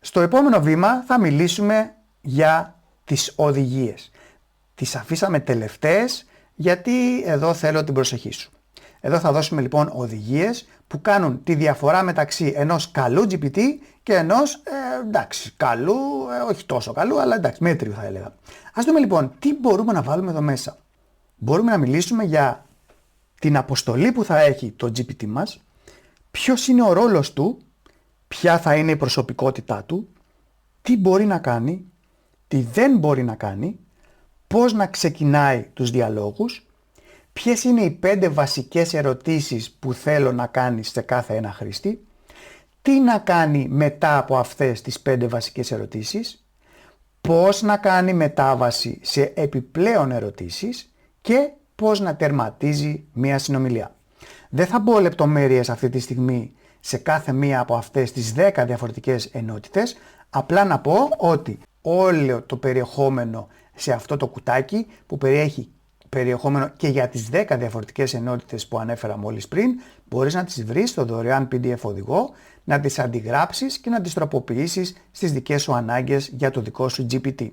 Στο επόμενο βήμα θα μιλήσουμε για τις οδηγίες. Τις αφήσαμε τελευταίες γιατί εδώ θέλω την προσοχή σου. Εδώ θα δώσουμε λοιπόν οδηγίες που κάνουν τη διαφορά μεταξύ ενός καλού GPT και ενός εντάξει καλού, όχι τόσο καλού αλλά εντάξει μέτριου θα έλεγα. Ας δούμε λοιπόν τι μπορούμε να βάλουμε εδώ μέσα. Μπορούμε να μιλήσουμε για την αποστολή που θα έχει το GPT μας, ποιος είναι ο ρόλος του, ποια θα είναι η προσωπικότητά του, τι μπορεί να κάνει, τι δεν μπορεί να κάνει, πώς να ξεκινάει τους διαλόγους, ποιες είναι οι 5 βασικές ερωτήσεις που θέλω να κάνει σε κάθε ένα χρήστη, τι να κάνει μετά από αυτές τις 5 βασικές ερωτήσεις, πώς να κάνει μετάβαση σε επιπλέον ερωτήσεις και πώς να τερματίζει μία συνομιλία. Δεν θα μπω λεπτομέρειες αυτή τη στιγμή σε κάθε μία από αυτές τις 10 διαφορετικές ενότητες, απλά να πω ότι όλο το περιεχόμενο σε αυτό το κουτάκι που περιέχει περιεχόμενο και για τις 10 διαφορετικές ενότητες που ανέφερα μόλις πριν, μπορείς να τις βρεις στο δωρεάν PDF οδηγό, να τις αντιγράψεις και να τις τροποποιήσεις στις δικές σου ανάγκες για το δικό σου GPT.